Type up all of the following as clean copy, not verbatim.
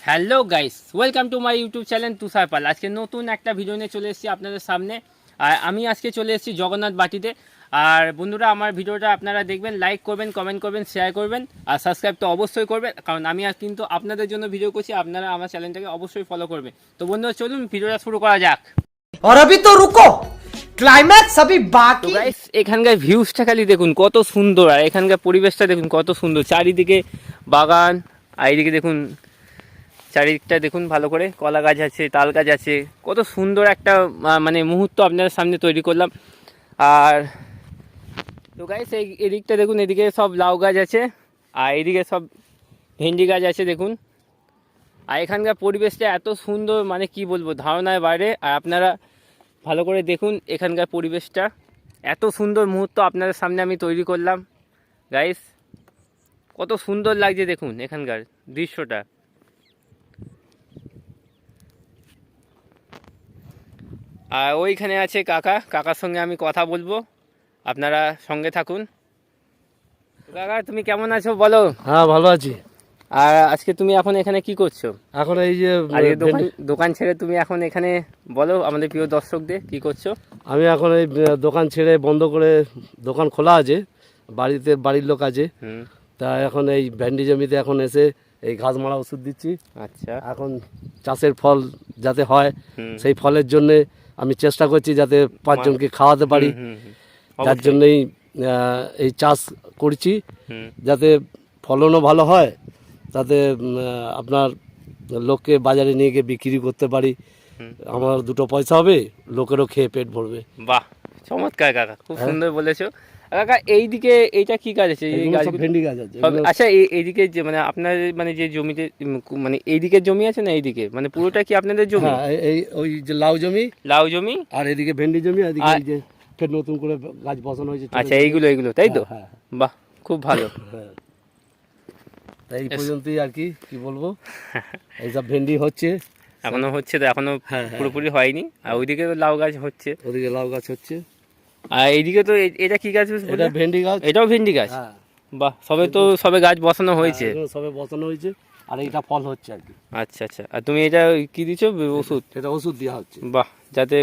Hello guys, welcome to my YouTube channel Tushar Pal. আজকে নতুন একটা ভিডিও নিয়ে চলে এসেছি আপনাদের সামনে। আর আমি আজকে চলে এসেছি জগন্নাথ বাটিতে। আর বন্ধুরা, আমার ভিডিওটা আপনারা দেখবেন, লাইক করবেন, কমেন্ট করবেন, শেয়ার করবেন আর সাবস্ক্রাইব তো অবশ্যই করবেন, কারণ আমি আজ কিন্তু আপনাদের জন্য ভিডিও করছি। আপনারা আমার চ্যানেলটাকে অবশ্যই ফলো করবেন। তো বন্ধুরা, চলুন ভিডিওটা শুরু করা যাক। और अभी तो रुको, क्लाइमैक्स अभी তো बाकी। গাইস, এখানকার ভিউজটা খালি দেখুন কত সুন্দর, আর এখানকার পরিবেশটা দেখুন কত সুন্দর। চারিদিকে বাগান, আর এইদিকে দেখুন চারিদিকটা দেখুন ভালো করে, কলা গাছ আছে, তাল গাছ আছে। কত সুন্দর একটা মানে মুহূর্ত আপনাদের সামনে তৈরি করলাম। আর তো গাইস, এদিকটা দেখুন, এদিকে সব লাউ গাছ আছে, আর এদিকে সব ভেন্ডি গাছ আছে দেখুন। আর এখানকার পরিবেশটা এত সুন্দর, মানে কি বলবো, ধারণার বাইরে। আর আপনারা ভালো করে দেখুন এখানকার পরিবেশটা, এত সুন্দর মুহূর্ত আপনাদের সামনে আমি তৈরি করলাম গাইস। কত সুন্দর লাগছে দেখুন এখানকার দৃশ্যটা। আর ওইখানে আছে কাকার সঙ্গে আমি কথা বলবো, আপনারা সঙ্গে থাকুন। কাকা, তুমি কেমন আছো বলো? হ্যাঁ, ভালো আছি। আর আজকে তুমি এখন এখানে কি করছো? এখন এই যে আর এই দোকান ছেড়ে তুমি এখন এখানে, বলো আমাদের প্রিয় দর্শকদের কি করছো? আমি এখন এই দোকান ছেড়ে বন্ধ করে, দোকান খোলা আছে, বাড়িতে বাড়ির লোক আছে, তা এখন এই ভেন্ডি জমিতে এখন এসে এই ঘাস মারা ওষুধ দিচ্ছি। আচ্ছা, এখন চাষের ফল যাতে হয় সেই ফলের জন্যে আমি চেষ্টা করছি যাতে পাঁচজনকে খাওয়াতে পারি। যার জন্যই এই চাষ করছি, যাতে ফলনও ভালো হয়, তাতে আপনার লোককে বাজারে নিয়ে গিয়ে বিক্রি করতে পারি, আমার দুটো পয়সা হবে, লোকেরও খেয়ে পেট ভরবে। বাহ, চমৎকার কাকা, খুব সুন্দর বলেছো। কাকা, এইদিকে এইটা কি গাছ আছে? এই গাছ, ভেন্ডি গাছ আছে। আচ্ছা, এইদিকে যে মানে আপনার মানে যে জমিতে, মানে এইদিকে জমি আছে না, এইদিকে মানে পুরোটা কি আপনাদের জমি? হ্যাঁ, এই ওই যে লাউ জমি, লাউ জমি, আর এদিকে ভেন্ডি জমি, আর এদিকে এই যে ফের নতুন করে গাছ বসানো হয়েছে। আচ্ছা, এইগুলো তাই তো? হ্যাঁ, বাহ, খুব ভালো। হ্যাঁ, এই পর্যন্তই আর কি বলবো। এইসব ভেন্ডি হচ্ছে, এখনো হচ্ছে তো, এখনো হ্যাঁ, পুরোপুরি হয়নি। আর ওইদিকে তো লাউ গাছ হচ্ছে, ওদিকে লাউ গাছ হচ্ছে, আর এইদিকে তো এটা কি গাছ বললে? এটা ভেন্ডি গাছ। এটাও ভেন্ডি গাছ? হ্যাঁ, বাহ, সবে গাছ বসানো হয়েছে। এগুলো সবে বসানো হয়েছে, আর এইটা ফল হচ্ছে আর কি। আচ্ছা আচ্ছা, আর তুমি এটা কি দিচ্ছ ওষুধ? এটা ওষুধ দেওয়া হচ্ছে। বাহ, যাতে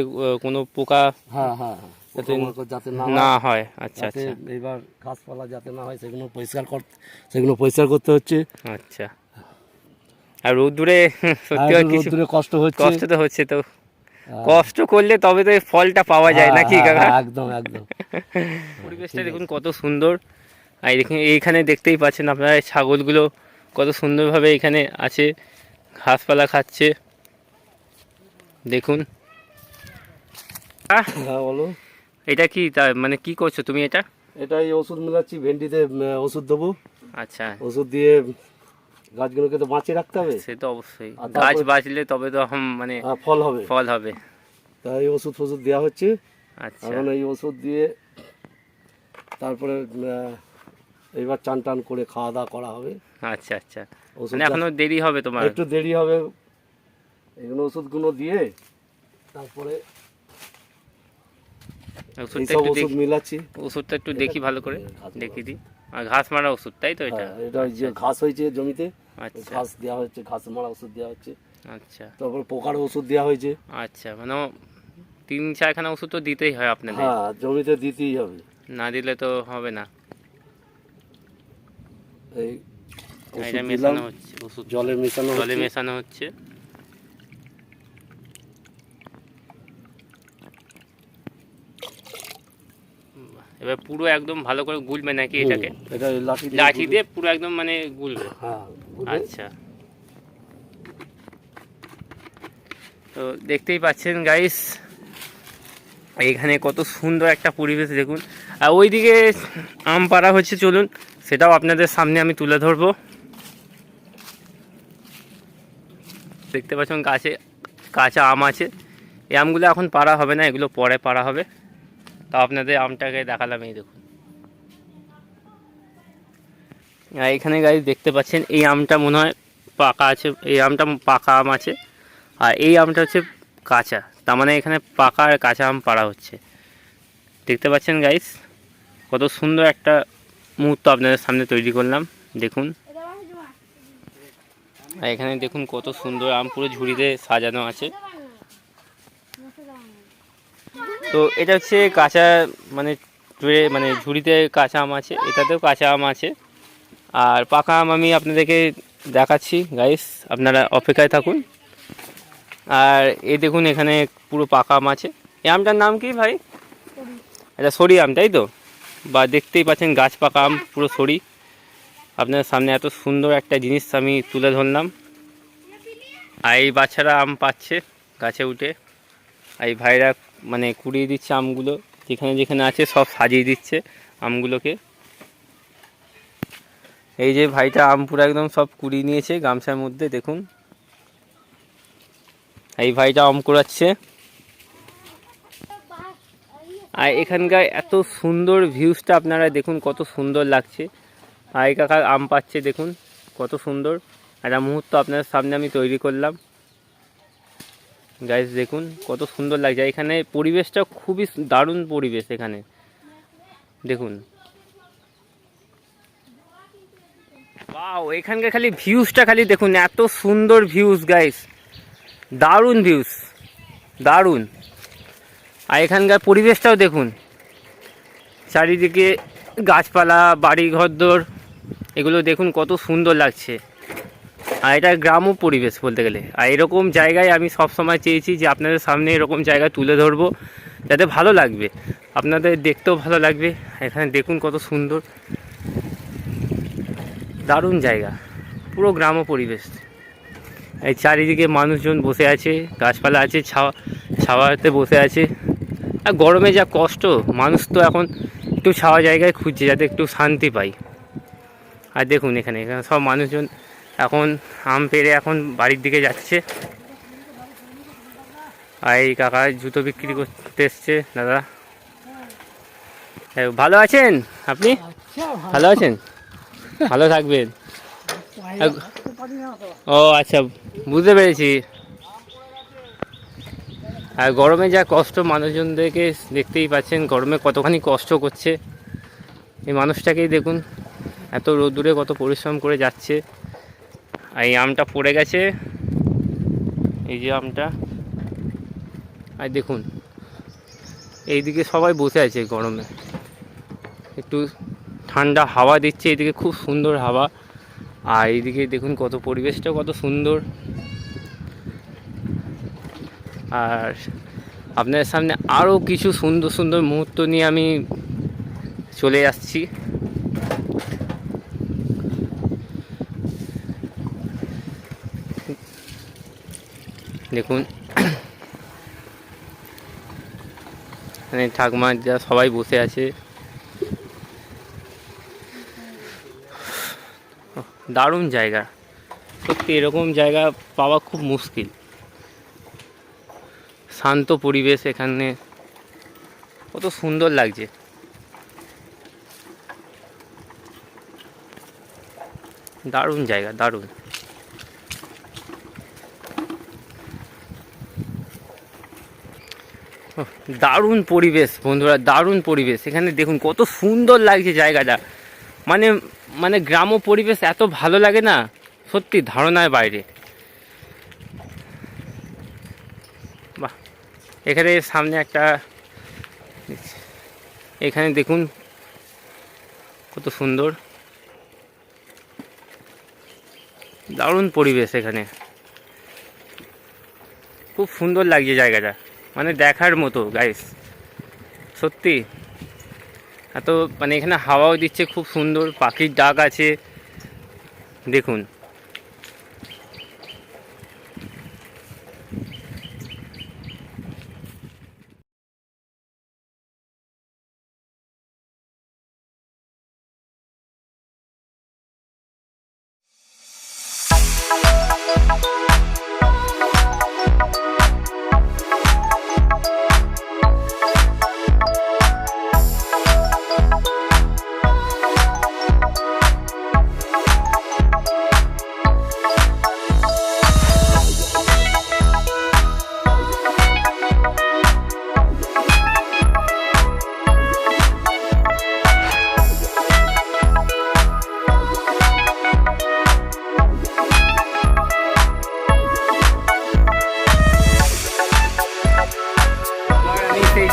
কোনো পোকা হ্যাঁ হ্যাঁ হ্যাঁ, যাতে যাতে না হয়। আচ্ছা যাতে আচ্ছা এইবার ঘাসপালা যাতে না হয় সেগুলো পরিষ্কার করতে হচ্ছে। আচ্ছা। আর রোদ্দুরে সত্যি আর কিছু রোদ্দুরে কষ্ট হচ্ছে। কষ্ট তো হচ্ছে, তো কষ্ট করলে তবে তো এই ফলটা পাওয়া যায় নাকি কাকা? একদম একদম। পরিবেশটা দেখুন কত সুন্দর। আর দেখুন এইখানে দেখতেই পাচ্ছেন আপনারা, ছাগলগুলো কত সুন্দরভাবে এখানে আছে, ঘাসপালা খাচ্ছে দেখুন। হ্যাঁ, বলো। এটা কি মানে কি করছো তুমি এটা? এটাই ওষুধ মিলাচ্ছি, ভেন্ডিতে ওষুধ দেবো। আচ্ছা, ওষুধ দিয়ে গাছগুলোকে তো বাঁচিয়ে রাখতে হবে। সে তো অবশ্যই, আর তারপর- গাছ বাঁচলে তবে তো মানে ফল হবে। ফল হবে। তাই ওষুধ দেওয়া হচ্ছে। আচ্ছা, এখন এই ওষুধ দিয়ে তারপরে এইবার চান টান করে খাওয়া দাওয়া করা হবে। আচ্ছা আচ্ছা, ওষুধ মানে এখনো দেরি হবে তোমার? একটু দেরি হবে, এগুলো ওষুধগুলো দিয়ে তারপরে ওষুধটা এইসব একটু ওষুধ মিলাচ্ছি। ওষুধটা একটু দেখি ভালো করে, দেখি দিই। আর ঘাস মারা ওষুধ তাই তো এটা? হ্যাঁ, এটা যে ঘাস হয়েছে জমিতে, আচ্ছা ঘাস দেওয়া হচ্ছে, ঘাস মারা ওষুধ দেওয়া হচ্ছে। আচ্ছা তারপরে পোকার ওষুধ দেওয়া হয়েছে। আচ্ছা, মানে 3-4খানা ওষুধ তো দিতেই হয় আপনাদের, হ্যাঁ, জমিতে দিতেই হবে, না দিলে তো হবে না। এই এটা ওষুধ দিলাম, মেশানো হচ্ছে ওষুধ, জলে মেশানো হচ্ছে। এবার পুরো একদম ভালো করে গুলবে নাকি এটাকে? এটা লাঠি দিয়ে পুরো একদম মানে গুলবে? হ্যাঁ, আচ্ছা, তো দেখতেই পাচ্ছেন গাইস, এখানে কত সুন্দর একটা পরিবেশ দেখুন। আর ওইদিকে আম পাড়া হচ্ছে, চলুন সেটাও আপনাদের সামনে আমি তুলে ধরবো। দেখতে পাচ্ছেন গাছে কাঁচা আম আছে। এই আমগুলো এখন পাড়া হবে না, এগুলো পরে পাড়া হবে। তা আপনাদের আমটাকে দেখালাম, এই দেখুন। আর এখানে গাইস দেখতে পাচ্ছেন এই আমটা মনে হয় পাকা আছে, এই আমটা পাকা আম আছে, আর এই আমটা হচ্ছে কাঁচা। তার মানে এখানে পাকা আর কাঁচা আম পাড়া হচ্ছে। দেখতে পাচ্ছেন গাইস, কত সুন্দর একটা মুহূর্ত আপনাদের সামনে তৈরি করলাম দেখুন। আর এখানে দেখুন কত সুন্দর আম পুরো ঝুড়িতে সাজানো আছে। তো এটা হচ্ছে কাঁচা মানে ট্রে মানে ঝুড়িতে কাঁচা আম আছে, এটাতেও কাঁচা আম আছে। আর পাকা আম আমি আপনাদেরকে দেখাচ্ছি গাইস, আপনারা অপেক্ষায় থাকুন। আর এই দেখুন এখানে পুরো পাকা আম আছে। এই আমটার নাম কি ভাই? এটা সরি আম তাই তো? বা দেখতেই পাচ্ছেন গাছ পাকা আম পুরো সরি। আপনার সামনে এত সুন্দর একটা জিনিস আমি তুলে ধরলাম। আর এই বাচ্চারা আম পাচ্ছে গাছে উঠে, এই ভাইরা মানে কুড়িয়ে দিচ্ছে আমগুলো, যেখানে যেখানে আছে সব সাজিয়ে দিচ্ছে আমগুলোকে। এই যে ভাইটা আম পুরো একদম সব কুড়িয়ে নিয়েছে গামছার মধ্যে, দেখুন এই ভাইটা আম কুড়াচ্ছে। আর এখানকার এত সুন্দর ভিউজটা আপনারা দেখুন, কত সুন্দর লাগছে। আর কাকা আম পাচ্ছে দেখুন কত সুন্দর একটা মুহূর্ত আপনার সামনে আমি তৈরি করলাম গাইস। দেখুন কত সুন্দর লাগছে এখানে, পরিবেশটা খুবই দারুণ পরিবেশ এখানে দেখুন। ওয়াও, এখানকার খালি ভিউজটা খালি দেখুন, এত সুন্দর ভিউজ গাইস, দারুণ ভিউজ, দারুণ। আর এখানকার পরিবেশটাও দেখুন, চারিদিকে গাছপালা, বাড়ি ঘরদোর, এগুলো দেখুন কত সুন্দর লাগছে। আর এটা গ্রাম্য পরিবেশ বলতে গেলে। আর এরকম জায়গায় আমি সব সময় চেয়েছি যে আপনাদের সামনে এরকম জায়গা তুলে ধরবো, যাতে ভালো লাগবে, আপনাদের দেখতেও ভালো লাগবে। এখানে দেখুন কত সুন্দর, দারুণ জায়গা, পুরো গ্রাম্য পরিবেশ। এই চারিদিকে মানুষজন বসে আছে, গাছপালা আছে, ছাওয়াতে বসে আছে। আর গরমে যা কষ্ট, মানুষ তো এখন একটু ছাওয়া জায়গায় খুঁজছে যাতে একটু শান্তি পাই। আর দেখুন এখানে সব মানুষজন এখন আম পেড়ে এখন বাড়ির দিকে যাচ্ছে। আর এই কাকা জুতো বিক্রি করতে এসছে দাদা। ভালো আছেন আপনি? ভালো আছেন, ভালো থাকবেন। ও আচ্ছা, বুঝতে পেরেছি। আর গরমে যা কষ্ট, মানুষজনদেরকে দেখতেই পাচ্ছেন গরমে কতখানি কষ্ট করছে। এই মানুষটাকেই দেখুন, এত রোদ্দুরে কত পরিশ্রম করে যাচ্ছে। আর এই আমটা পড়ে গেছে, এই যে আমটা। আর দেখুন এইদিকে সবাই বসে আছে গরমে, একটু ঠান্ডা হাওয়া দিচ্ছে, এইদিকে খুব সুন্দর হাওয়া। আর এইদিকে দেখুন কত পরিবেশটা কত সুন্দর। আর আপনাদের সামনে আরও কিছু সুন্দর সুন্দর মুহূর্ত নিয়ে আমি চলে আসছি। দেখুন মানে ঠাকুমা যা সবাই বসে আছে, দারুণ জায়গা সত্যি, এরকম জায়গা পাওয়া খুব মুশকিল। শান্ত পরিবেশ এখানে, কত সুন্দর লাগছে। দারুণ জায়গা, দারুণ। দারুণ পরিবেশ বন্ধুরা, দারুণ পরিবেশ। এখানে দেখুন কত সুন্দর লাগছে জায়গাটা, মানে মানে গ্রাম্য পরিবেশ এত ভালো লাগে না, সত্যি ধারণার বাইরে। বাহ, এখানে সামনে একটা, এখানে দেখুন কত সুন্দর, দারুণ পরিবেশ এখানে, খুব সুন্দর লাগছে জায়গাটা, মানে দেখার মতো গাইস সত্যি। এত মানে এখানে হাওয়াও দিচ্ছে খুব সুন্দর, পাখির ডাক আছে দেখুন।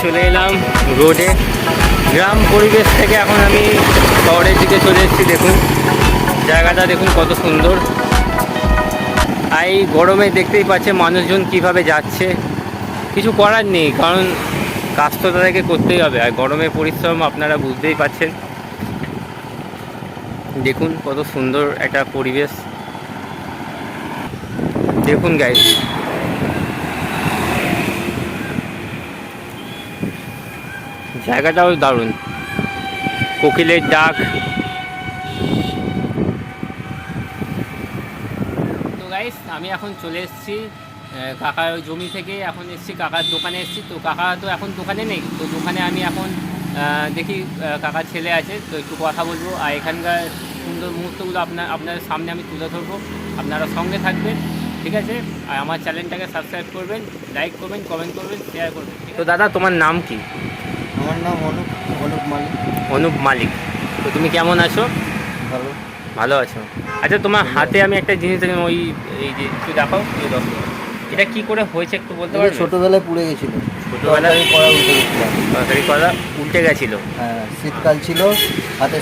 চলে এলাম রোডে, গ্রাম পরিবেশ থেকে এখন আমি শহরের দিকে চলে এসেছি। দেখুন জায়গাটা দেখুন কত সুন্দর। আর এই গরমে দেখতেই পাচ্ছে মানুষজন কিভাবে যাচ্ছে, কিছু করার নেই, কারণ কাজ তো তাদেরকে করতেই হবে। আর গরমে পরিশ্রম আপনারা বুঝতেই পাচ্ছেন। দেখুন কত সুন্দর একটা পরিবেশ, দেখুন গাইস। জায়গাটাও দারুণ, কোকিলের ডাক। তো গাইস আমি এখন চলে এসেছি কাকার জমি থেকে, এখন এসেছি কাকার দোকানে এসেছি। তো কাকা তো এখন দোকানে নেই, তো দোকানে আমি এখন দেখি কাকার ছেলে আছে, তো একটু কথা বলবো। আর এখানকার সুন্দর মুহূর্তগুলো আপনাদের সামনে আমি তুলে ধরবো, আপনারা সঙ্গে থাকবেন, ঠিক আছে? আর আমার চ্যানেলটাকে সাবস্ক্রাইব করবেন, লাইক করবেন, কমেন্ট করবেন, শেয়ার করবেন। তো দাদা তোমার নাম কি? আমার নাম অনুপ মালিক। অনুপ মালিক। তো তুমি কেমন আছো? ভালো। ভালো আছো? আচ্ছা, তোমার হাতে আমি একটা জিনিস দেখলাম, ওই এই যে একটু দেখাও, এই দেখো, এটা কি করে হয়েছে একটু বলতে পারবে? ছোটবেলায় পুড়ে গেছিল, ছোটবেলায় কড়া উল্টে গেছিলাম। তরকারি করা উল্টে গেছিলো? হ্যাঁ, শীতকাল ছিল, হাতে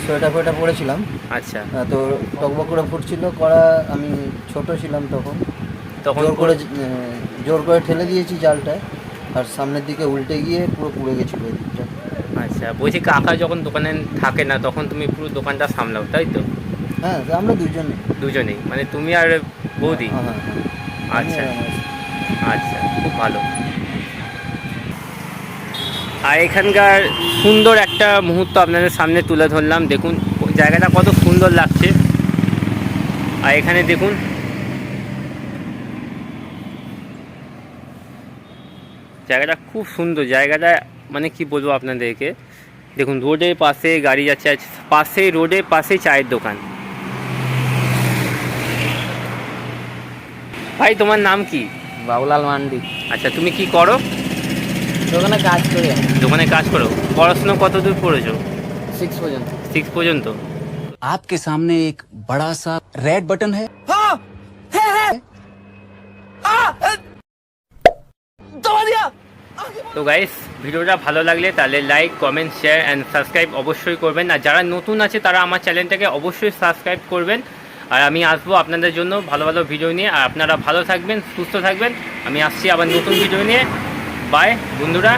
সোয়েটার পরেছিলাম। আচ্ছা, তো টকবক করে ফুটছিল কড়া। আমি ছোট ছিলাম তখন, তখন জোর করে ঠেলে দিয়েছি জালটায়, আর সামনের দিকে উল্টে গিয়ে পুরো পুড়ে গেছিলো ওই দিকটা। আচ্ছা, বলছি কাকা যখন দোকানে থাকে না তখন তুমি পুরো দোকানটা সামলাও, তাই তো? হ্যাঁ, আমরা দুজনেই, মানে তুমি আর বৌদি? হ্যাঁ হ্যাঁ। আচ্ছা আচ্ছা, খুব ভালো। আর এখানকার সুন্দর একটা মুহূর্ত আপনাদের সামনে তুলে ধরলাম। দেখুন জায়গাটা কত সুন্দর লাগছে। আর এখানে দেখুন জায়গাটা খুব সুন্দর। জায়গাটা মানে কি বলবো আপনাদেরকে, দেখুন রোডের পাশে গাড়ি যাচ্ছে, পাশে রোডের পাশে চায়ের দোকান। ভাই তোমার নাম কি? বাবুলাল মান্ডি। আচ্ছা, তুমি কি করো? দোকানে কাজ করি। দোকানে কাজ করো। পড়াশোনা কত দূর পড়েছো? 6 পর্যন্ত। 6 পর্যন্ত। आपके सामने एक बड़ा सा रेड बटन है। তো গাইস, ভিডিওটা ভালো লাগলে তাহলে like, comment, share and subscribe অবশ্যই করবেন। আর যারা নতুন আছে তারা আমার চ্যানেলটাকে অবশ্যই সাবস্ক্রাইব করবেন। আর আমি আসবো আপনাদের জন্য ভালো ভালো ভিডিও নিয়ে। আর আপনারা ভালো থাকবেন, সুস্থ থাকবেন। আমি আসছি আবার নতুন ভিডিও নিয়ে। বাই বন্ধুরা।